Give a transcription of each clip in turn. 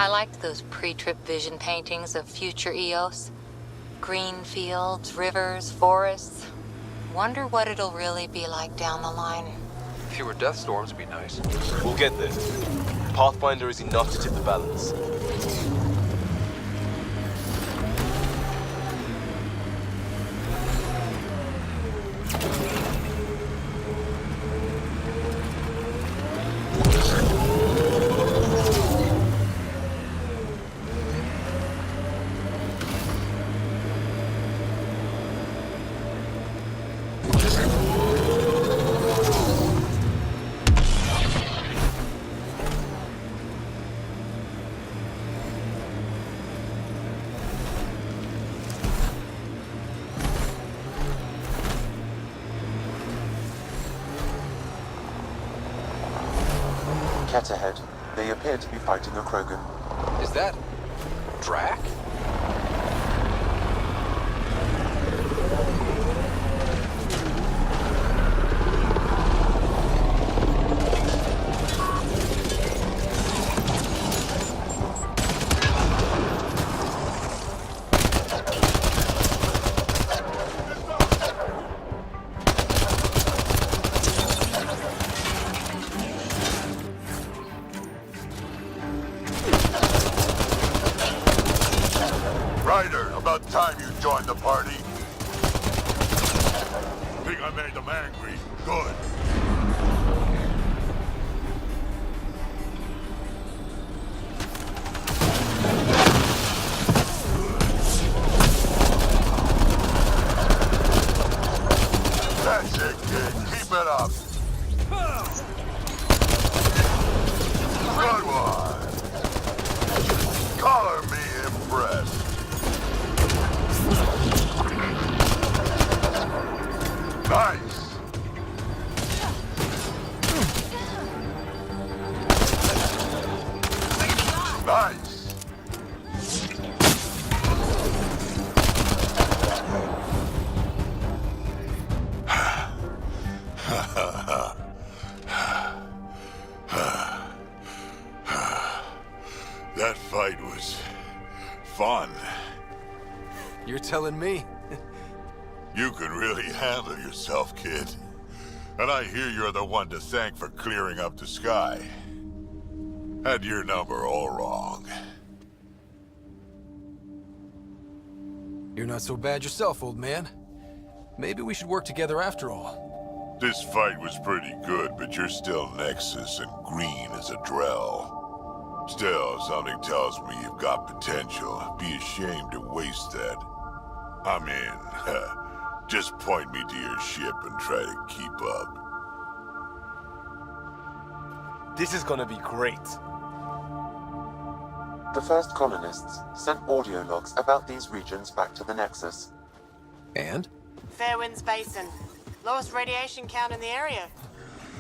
I liked those pre-trip vision paintings of future Eos. Green fields, rivers, forests. Wonder what it'll really be like down the line. Fewer death storms would be nice. We'll get there. Pathfinder is enough to tip the balance. Cat ahead. They appear to be fighting a Krogan. Is that... Drac? About time you joined the party. Think I made them angry? Good. That's it, kid. Keep it up. Good one. Color me impressed. Nice! Nice! That fight was fun. You're telling me? You can really handle yourself, kid. And I hear you're the one to thank for clearing up the sky. Had your number all wrong. You're not so bad yourself, old man. Maybe we should work together after all. This fight was pretty good, but you're still Nexus and green as a Drell. Still, something tells me you've got potential. Be ashamed to waste that. I mean, just point me to your ship and try to keep up. This is gonna be great. The first colonists sent audio logs about these regions back to the Nexus. And? Fairwinds Basin. Lowest radiation count in the area.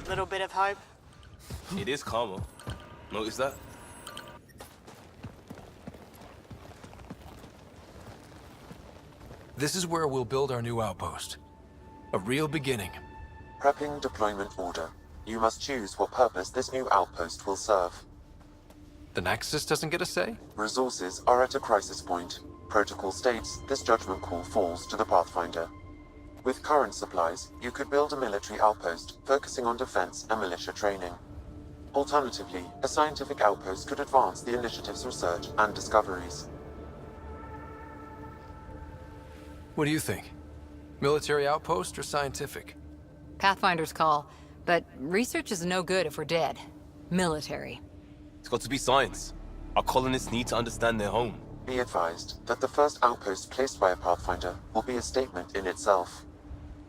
Little bit of hope. It is calmer. Notice that? This is where we'll build our new outpost. A real beginning. Prepping deployment order. You must choose what purpose this new outpost will serve. The Nexus doesn't get a say? Resources are at a crisis point. Protocol states this judgment call falls to the Pathfinder. With current supplies, you could build a military outpost focusing on defense and militia training. Alternatively, a scientific outpost could advance the initiative's research and discoveries. What do you think? Military outpost or scientific? Pathfinder's call, but research is no good if we're dead. Military. It's got to be science. Our colonists need to understand their home. Be advised that the first outpost placed by a Pathfinder will be a statement in itself.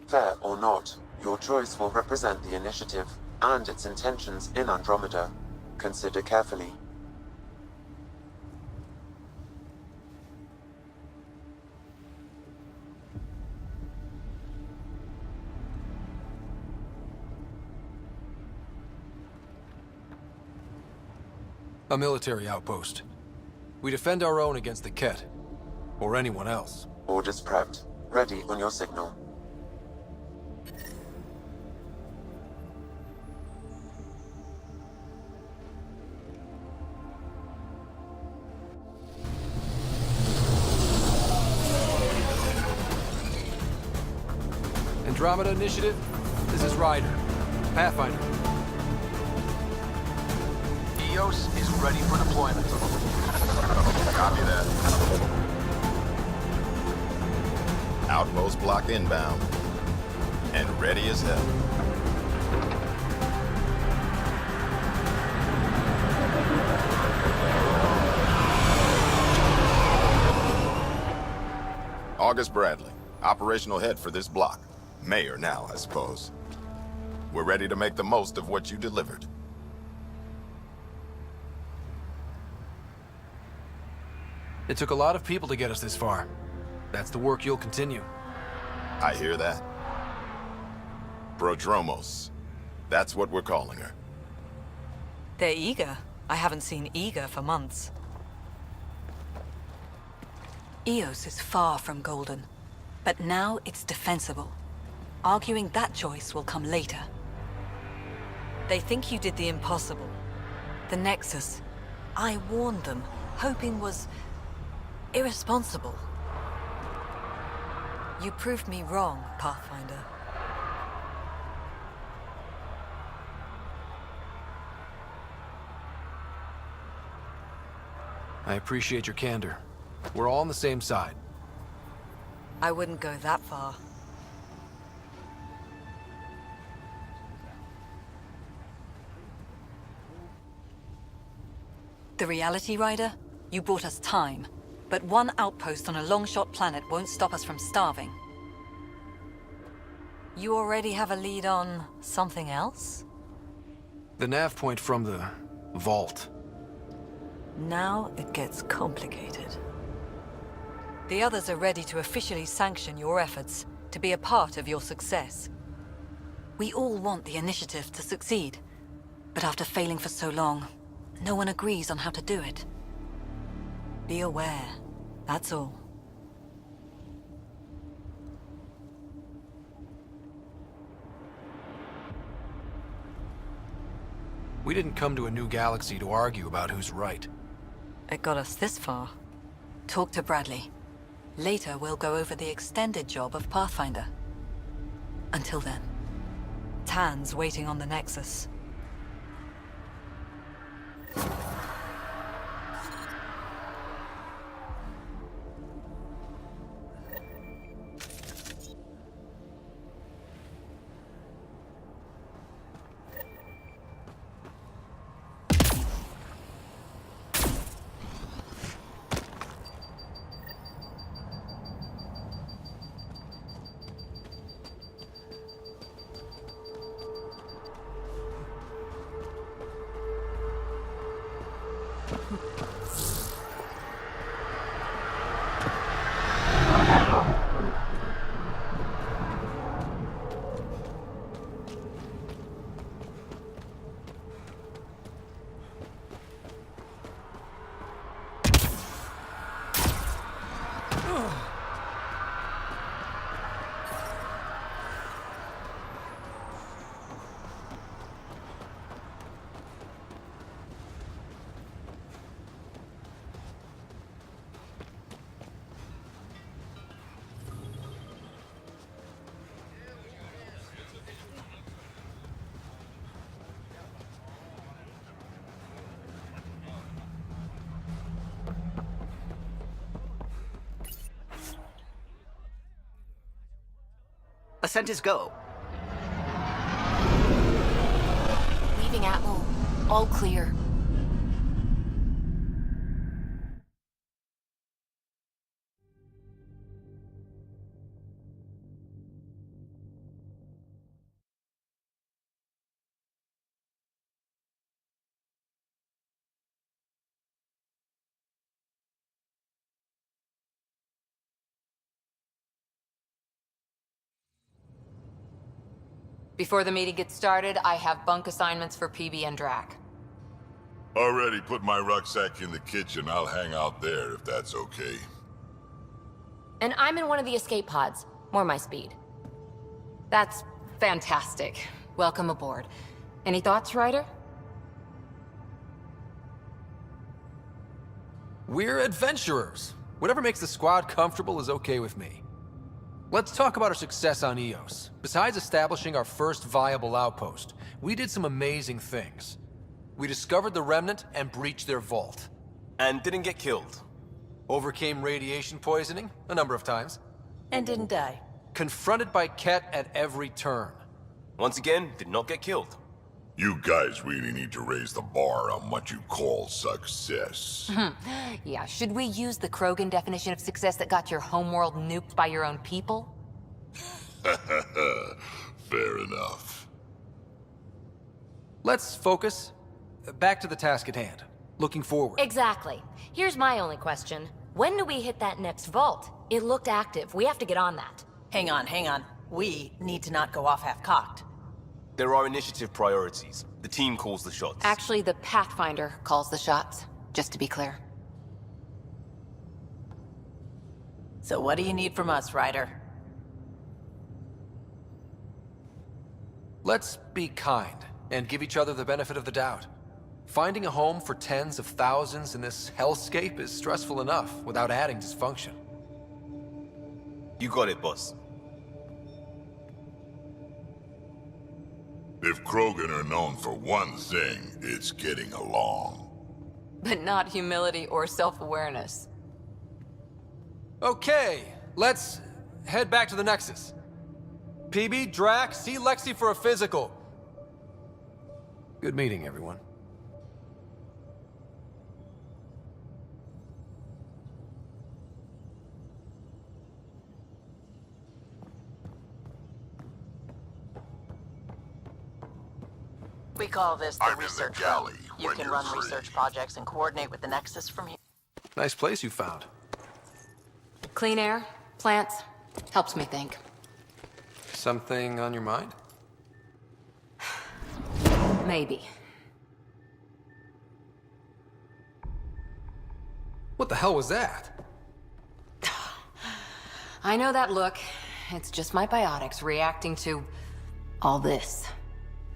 Fair or not, your choice will represent the initiative and its intentions in Andromeda. Consider carefully. A military outpost. We defend our own against the Ket. Or anyone else. Orders prepped. Ready on your signal. Andromeda Initiative, this is Ryder, Pathfinder. EOS is ready for deployment. Copy that. Outpost block inbound. And ready as hell. August Bradley, operational head for this block. Mayor now, I suppose. We're ready to make the most of what you delivered. It took a lot of people to get us this far. That's the work you'll continue. I hear that. Prodromos. That's what we're calling her. They're eager. I haven't seen eager for months. EOS is far from golden, but now it's defensible. Arguing that choice will come later. They think you did the impossible. The Nexus. I warned them, hoping was irresponsible. You proved me wrong, Pathfinder. I appreciate your candor. We're all on the same side. I wouldn't go that far. The Reality Rider? You bought us time, but one outpost on a long-shot planet won't stop us from starving. You already have a lead on something else? The nav point from the vault. Now it gets complicated. The others are ready to officially sanction your efforts, to be a part of your success. We all want the initiative to succeed, but after failing for so long, no one agrees on how to do it. Be aware, that's all. We didn't come to a new galaxy to argue about who's right. It got us this far. Talk to Bradley. Later, we'll go over the extended job of Pathfinder. Until then, Tan's waiting on the Nexus. Ascent is go. Leaving Atmo. All clear. Before the meeting gets started, I have bunk assignments for PB and Drac. Already put my rucksack in the kitchen. I'll hang out there if that's okay. And I'm in one of the escape pods. More my speed. That's fantastic. Welcome aboard. Any thoughts, Ryder? We're adventurers. Whatever makes the squad comfortable is okay with me. Let's talk about our success on Eos. Besides establishing our first viable outpost, we did some amazing things. We discovered the Remnant and breached their vault. And didn't get killed. Overcame radiation poisoning a number of times. And didn't die. Confronted by Ket at every turn. Once again, did not get killed. You guys really need to raise the bar on what you call success. Yeah, should we use the Krogan definition of success that got your homeworld nuked by your own people? Fair enough. Let's focus. Back to the task at hand. Looking forward. Exactly. Here's my only question. When do we hit that next vault? It looked active. We have to get on that. Hang on, hang on. We need to not go off half-cocked. There are initiative priorities. The team calls the shots. Actually, the Pathfinder calls the shots, just to be clear. So what do you need from us, Ryder? Let's be kind and give each other the benefit of the doubt. Finding a home for tens of thousands in this hellscape is stressful enough without adding dysfunction. You got it, boss. If Krogan are known for one thing, it's getting along. But not humility or self-awareness. Okay, let's head back to the Nexus. PB, Drac, see Lexi for a physical. Good meeting, everyone. We call this the I'm in the research galley room. You when can you're run free. research projects and coordinate with the Nexus from here. Nice place you found. Clean air, plants, helps me think. Something on your mind? Maybe. What the hell was that? I know that look. It's just my biotics reacting to all this.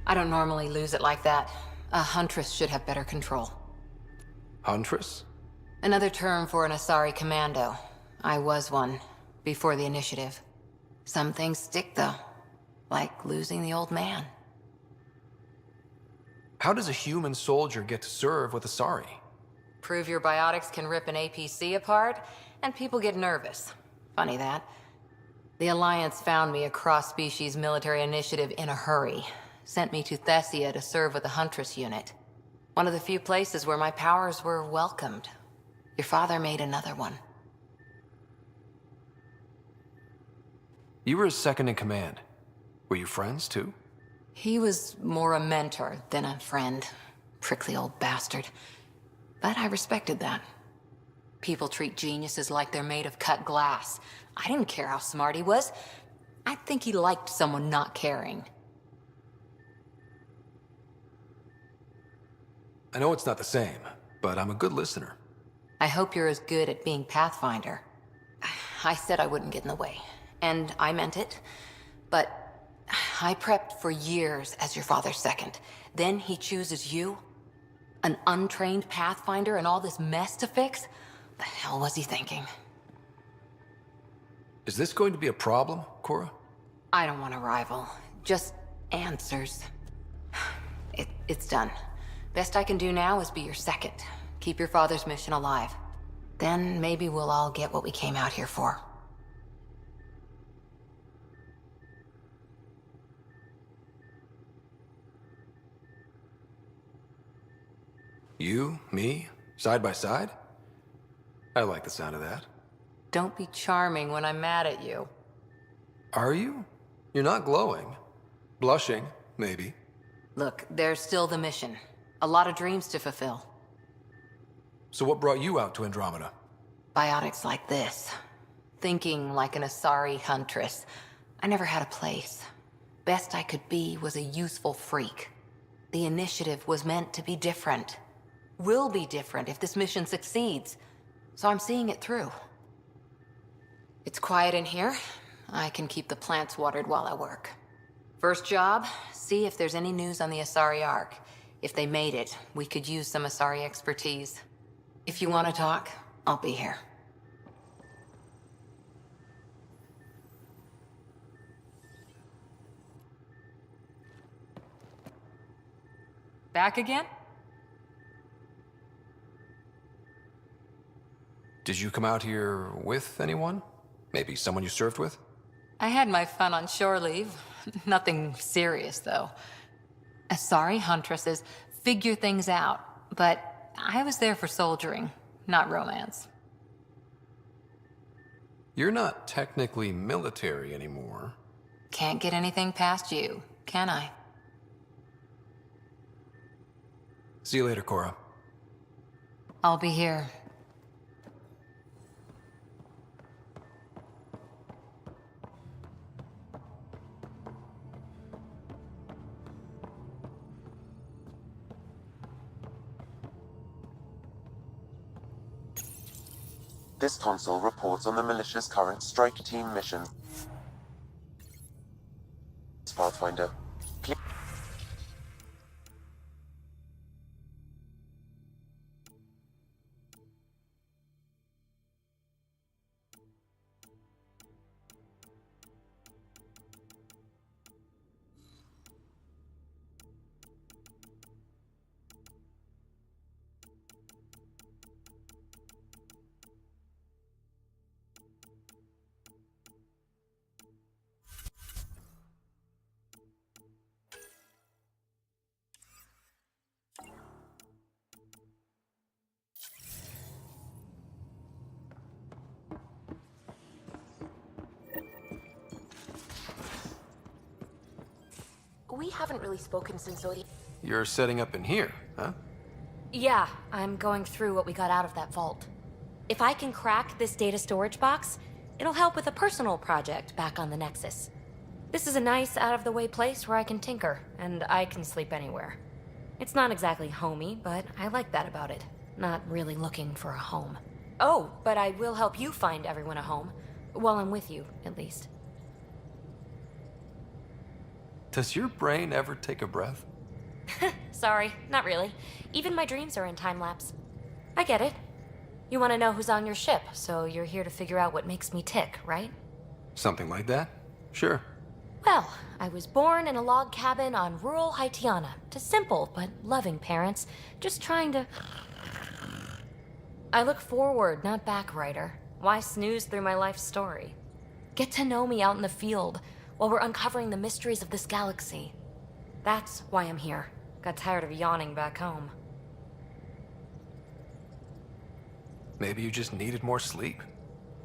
I don't normally lose it like that. A huntress should have better control. Huntress? Another term for an Asari commando. I was one, before the initiative. Some things stick, though. Like losing the old man. How does a human soldier get to serve with Asari? Prove your biotics can rip an APC apart, and people get nervous. Funny that. The Alliance found me a cross-species military initiative in a hurry. Sent me to Thessia to serve with the Huntress unit. One of the few places where my powers were welcomed. Your father made another one. You were his second in command. Were you friends, too? He was more a mentor than a friend. Prickly old bastard. But I respected that. People treat geniuses like they're made of cut glass. I didn't care how smart he was. I think he liked someone not caring. I know it's not the same, but I'm a good listener. I hope you're as good at being Pathfinder. I said I wouldn't get in the way, and I meant it. But I prepped for years as your father's second. Then he chooses you? An untrained Pathfinder and all this mess to fix? The hell was he thinking? Is this going to be a problem, Cora? I don't want a rival. Just answers. It's done. Best I can do now is be your second. Keep your father's mission alive. Then maybe we'll all get what we came out here for. You, me, side by side? I like the sound of that. Don't be charming when I'm mad at you. Are you? You're not glowing. Blushing, maybe. Look, there's still the mission. A lot of dreams to fulfill. So what brought you out to Andromeda? Biotics like this. Thinking like an Asari huntress. I never had a place. Best I could be was a useful freak. The initiative was meant to be different. Will be different if this mission succeeds. So I'm seeing it through. It's quiet in here. I can keep the plants watered while I work. First job, see if there's any news on the Asari Ark. If they made it, we could use some Asari expertise. If you want to talk, I'll be here. Back again? Did you come out here with anyone? Maybe someone you served with? I had my fun on shore leave. Nothing serious, though. Asari huntresses figure things out, but I was there for soldiering, not romance. You're not technically military anymore. Can't get anything past you, can I? See you later, Cora. I'll be here. This console reports on the militia's current strike team mission. Pathfinder. We haven't really spoken since Odie. You're setting up in here, huh? Yeah, I'm going through what we got out of that vault. If I can crack this data storage box, it'll help with a personal project back on the Nexus. This is a nice, out-of-the-way place where I can tinker, and I can sleep anywhere. It's not exactly homey, but I like that about it. Not really looking for a home. Oh, but I will help you find everyone a home. While I'm with you, at least. Does your brain ever take a breath? Sorry, not really. Even my dreams are in time-lapse. I get it. You want to know who's on your ship, so you're here to figure out what makes me tick, right? Something like that? Sure. Well, I was born in a log cabin on rural Haitiana to simple but loving parents, just trying to... I look forward, not back, writer. Why snooze through my life story? Get to know me out in the field while we're uncovering the mysteries of this galaxy. That's why I'm here. Got tired of yawning back home. Maybe you just needed more sleep.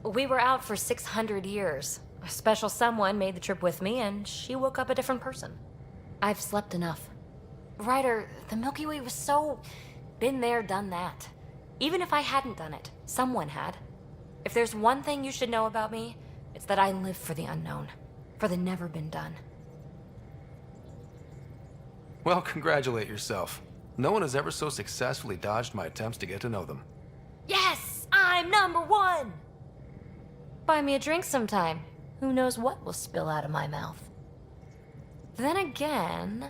We were out for 600 years. A special someone made the trip with me, and she woke up a different person. I've slept enough. Ryder, the Milky Way was so... been there, done that. Even if I hadn't done it, someone had. If there's one thing you should know about me, it's that I live for the unknown. For the never been done. Well, congratulate yourself. No one has ever so successfully dodged my attempts to get to know them. Yes! I'm #1! Buy me a drink sometime. Who knows what will spill out of my mouth. Then again...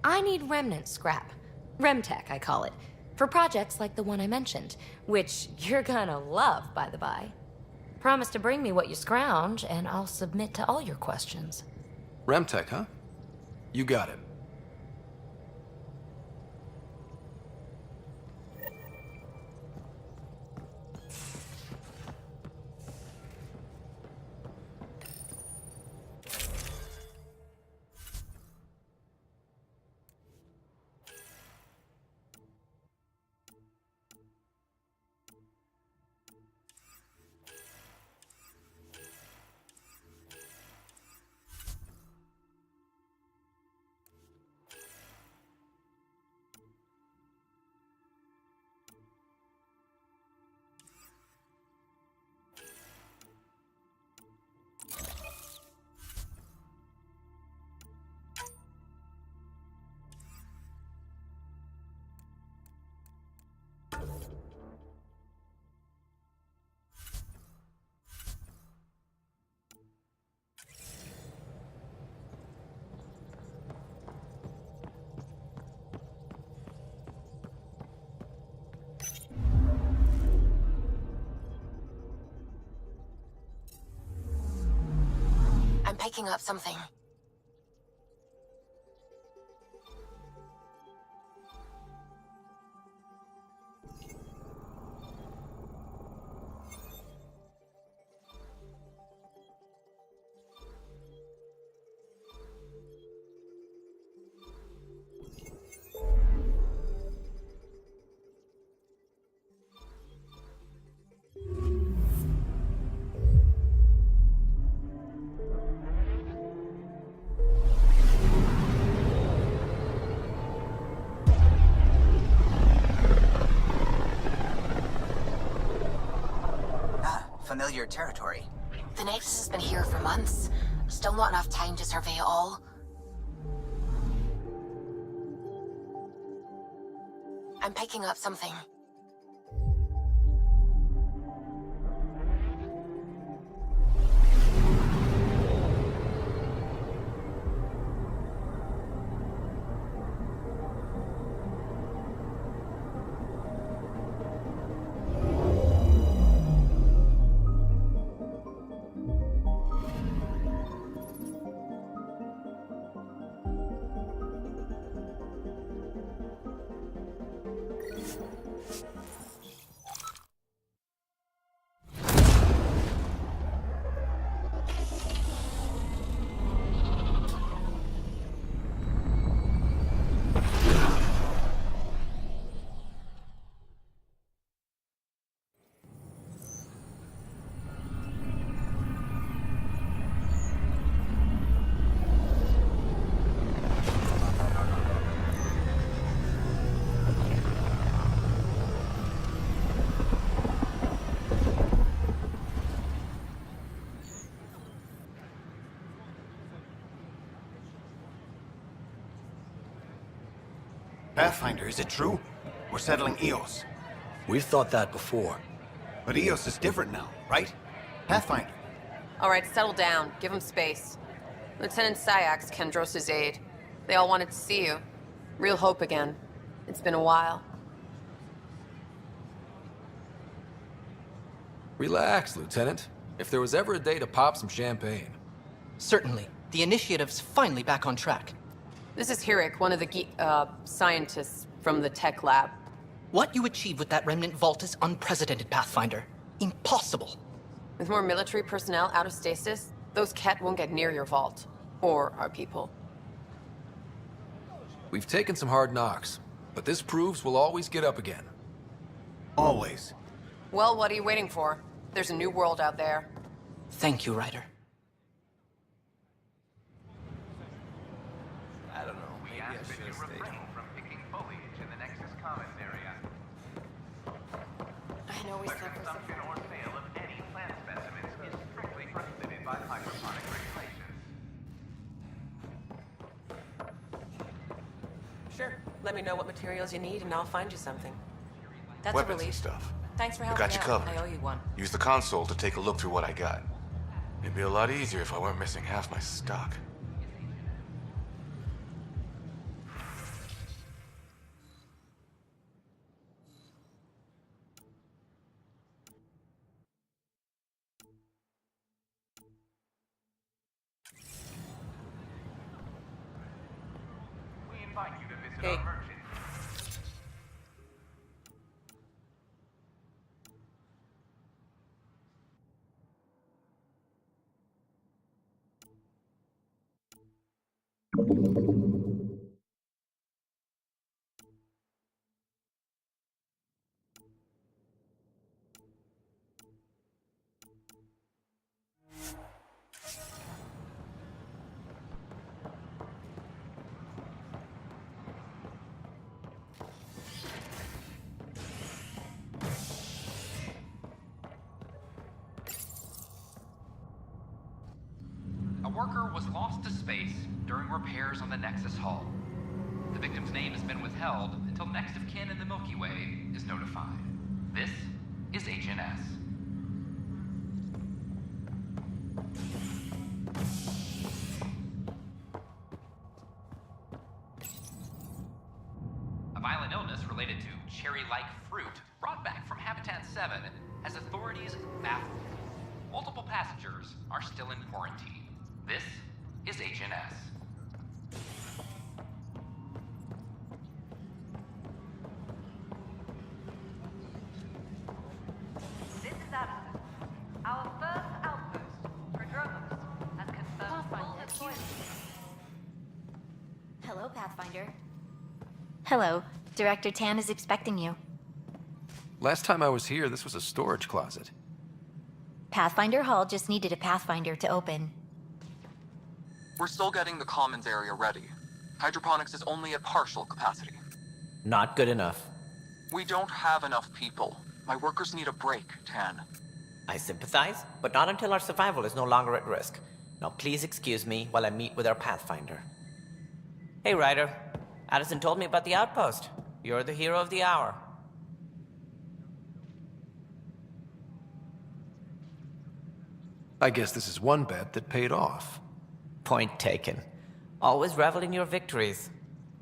I need remnant scrap. Remtech, I call it. For projects like the one I mentioned. Which you're gonna love, by the by. Promise to bring me what you scrounge, and I'll submit to all your questions. Remtech, huh? You got it. Picking up something. familiar territory. The Nexus has been here for months. Still not enough time to survey it all. I'm picking up something. Pathfinder, is it true? We're settling Eos. We've thought that before. But Eos is different now, right? Pathfinder. All right, settle down. Give him space. Lieutenant Syax, Kendros' aide. They all wanted to see you. Real hope again. It's been a while. Relax, Lieutenant. If there was ever a day to pop some champagne. Certainly. The initiative's finally back on track. This is Hirik, one of the scientists from the tech lab. What you achieved with that remnant vault is unprecedented, Pathfinder. Impossible. With more military personnel out of stasis, those Ket won't get near your vault. Or our people. We've taken some hard knocks, but this proves we'll always get up again. Always. Well, what are you waiting for? There's a new world out there. Thank you, Ryder. I don't know. Maybe I should have stayed home. From picking foliage in the Nexus Commons area. I know we said for some... Consumption or sale of any plant specimens is strictly prohibited by hydroponic regulations. Sure. Let me know what materials you need and I'll find you something. That's a relief. Stuff. Thanks for I helping got you out. covered. I owe you one. Use the console to take a look through what I got. It'd be a lot easier if I weren't missing half my stock. We invite you to visit Hey. our merchant. A worker was lost to space during repairs on the Nexus Hull. The victim's name has been withheld until next of kin in the Milky Way is notified. This is HNS. A violent illness related to cherry-like fruit brought back from Habitat 7 has authorities baffled. Multiple passengers are still in quarantine. This is HNS. This is Andromeda. Our first outpost, Andromeda, has confirmed full deployment. Hello, Pathfinder. Hello. Director Tan is expecting you. Last time I was here, this was a storage closet. Pathfinder Hall just needed a Pathfinder to open. We're still getting the commons area ready. Hydroponics is only at partial capacity. Not good enough. We don't have enough people. My workers need a break, Tan. I sympathize, but not until our survival is no longer at risk. Now please excuse me while I meet with our Pathfinder. Hey, Ryder. Addison told me about the outpost. You're the hero of the hour. I guess this is one bet that paid off. Point taken. Always revel in your victories.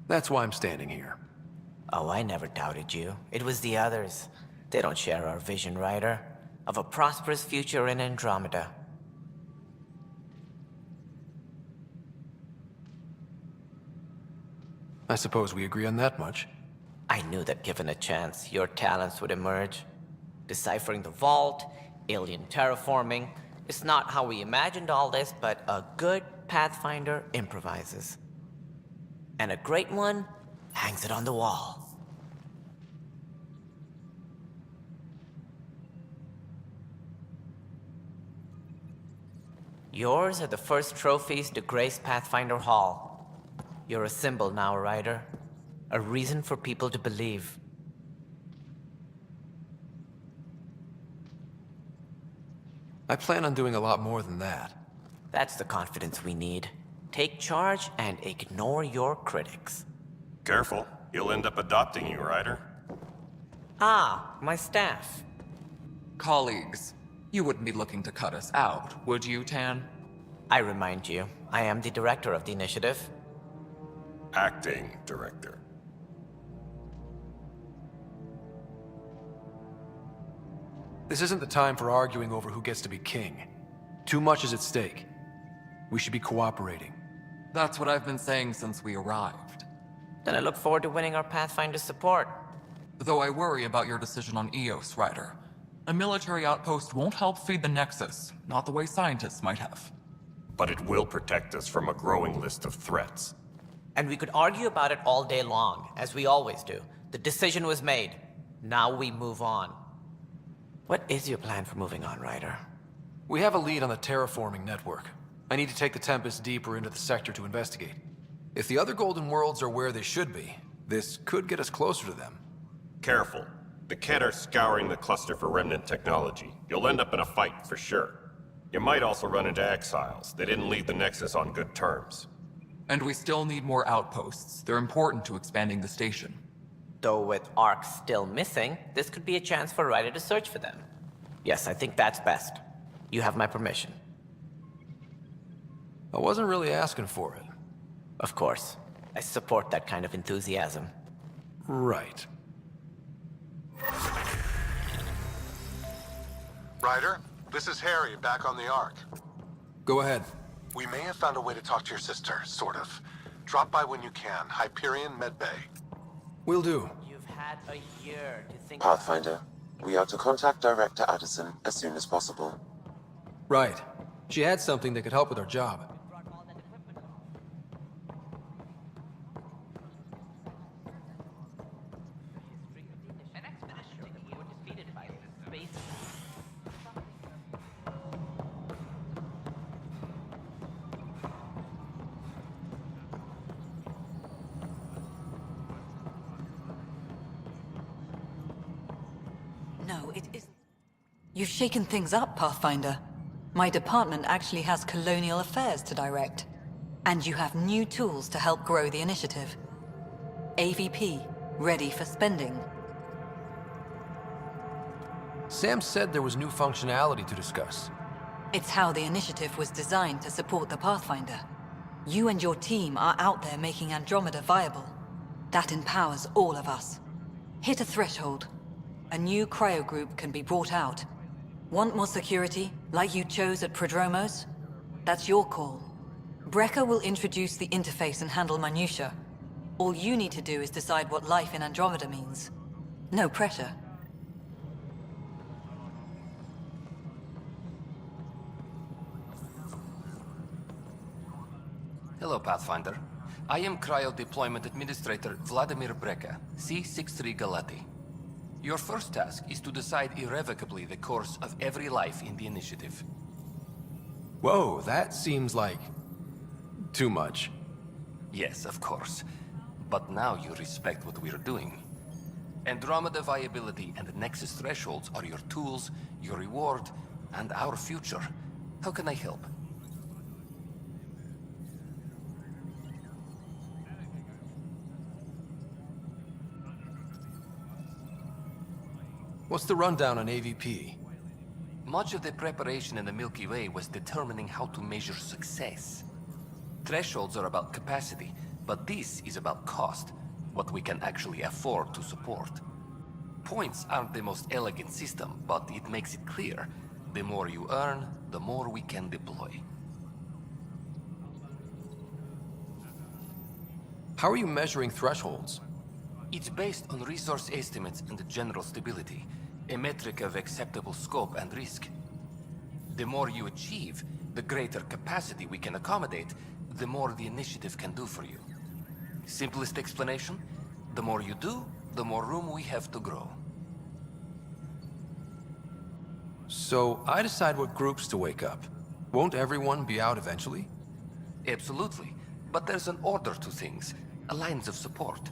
That's why I'm standing here. Oh, I never doubted you. It was the others. They don't share our vision, Ryder, of a prosperous future in Andromeda. I suppose we agree on that much. I knew that given a chance, your talents would emerge. Deciphering the vault, alien terraforming. It's not how we imagined all this, but a good Pathfinder improvises. And a great one hangs it on the wall. Yours are the first trophies to grace Pathfinder Hall. You're a symbol now, Ryder. A reason for people to believe. I plan on doing a lot more than that. That's the confidence we need. Take charge and ignore your critics. Careful. He'll end up adopting you, Ryder. Ah, my staff. Colleagues, you wouldn't be looking to cut us out, would you, Tan? I remind you, I am the director of the initiative. Acting director. This isn't the time for arguing over who gets to be king. Too much is at stake. We should be cooperating. That's what I've been saying since we arrived. Then I look forward to winning our Pathfinder support. Though I worry about your decision on Eos, Ryder. A military outpost won't help feed the Nexus, not the way scientists might have. But it will protect us from a growing list of threats. And we could argue about it all day long, as we always do. The decision was made. Now we move on. What is your plan for moving on, Ryder? We have a lead on the terraforming network. I need to take the Tempest deeper into the sector to investigate. If the other Golden Worlds are where they should be, this could get us closer to them. Careful. The Kett are scouring the cluster for remnant technology. You'll end up in a fight for sure. You might also run into exiles. They didn't leave the Nexus on good terms. And we still need more outposts. They're important to expanding the station. Though with Ark still missing, this could be a chance for Ryder to search for them. Yes, I think that's best. You have my permission. I wasn't really asking for it. Of course. I support that kind of enthusiasm. Right. Ryder, this is Harry, back on the Ark. Go ahead. We may have found a way to talk to your sister, sort of. Drop by when you can. Hyperion Medbay. Will do. You've had a year to think Pathfinder, we are to contact Director Addison as soon as possible. Right. She had something that could help with our job. No, it isn't. You've shaken things up, Pathfinder. My department actually has colonial affairs to direct. And you have new tools to help grow the initiative. AVP, ready for spending. Sam said there was new functionality to discuss. It's how the initiative was designed to support the Pathfinder. You and your team are out there making Andromeda viable. That empowers all of us. Hit a threshold. A new cryo group can be brought out. Want more security, like you chose at Prodromos? That's your call. Brecker will introduce the interface and handle minutiae. All you need to do is decide what life in Andromeda means. No pressure. Hello, Pathfinder. I am Cryo Deployment Administrator Vladimir Brecker, C-63 Galati. Your first task is to decide irrevocably the course of every life in the initiative. Whoa, that seems like... too much. Yes, of course. But now you respect what we're doing. Andromeda viability and the Nexus thresholds are your tools, your reward, and our future. How can I help? What's the rundown on AVP? Much of the preparation in the Milky Way was determining how to measure success. Thresholds are about capacity, but this is about cost, what we can actually afford to support. Points aren't the most elegant system, but it makes it clear. The more you earn, the more we can deploy. How are you measuring thresholds? It's based on resource estimates and the general stability, a metric of acceptable scope and risk. The more you achieve, the greater capacity we can accommodate, the more the initiative can do for you. Simplest explanation, the more you do, the more room we have to grow. So, I decide what groups to wake up. Won't everyone be out eventually? Absolutely. But there's an order to things, a lines of support.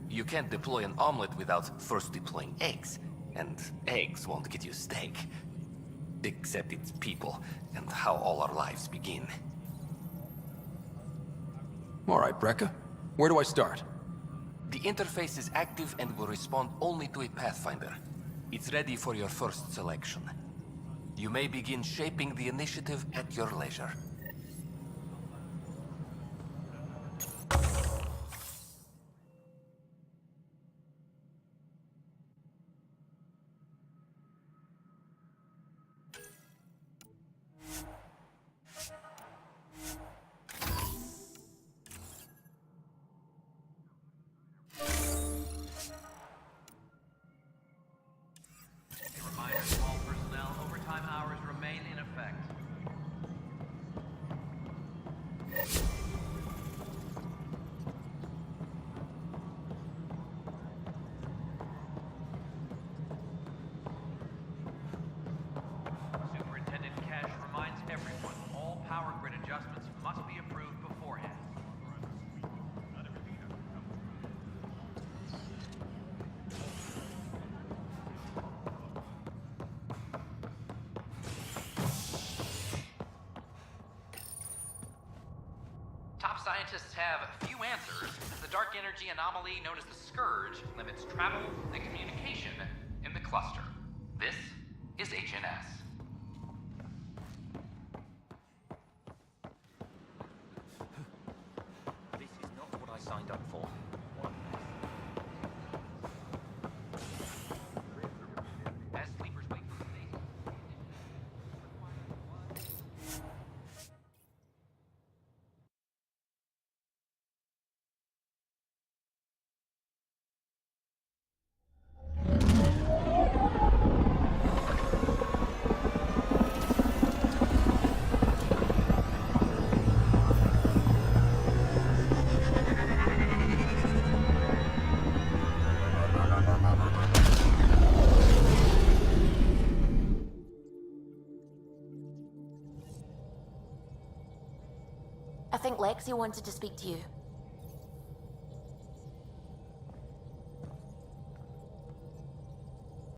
You can't deploy an omelet without first deploying eggs, and eggs won't get you steak. Except it's people, and how all our lives begin. Alright, Brekka. Where do I start? The interface is active and will respond only to a Pathfinder. It's ready for your first selection. You may begin shaping the initiative at your leisure. All personnel overtime hours remain in effect. Superintendent Cash reminds everyone all power grid adjustments must be approved beforehand. Top scientists have few answers. The dark energy anomaly known as the Scourge limits travel and communication in the cluster. This is HNS. This is not what I signed up for. As sleepers wake from space. I think Lexi wanted to speak to you.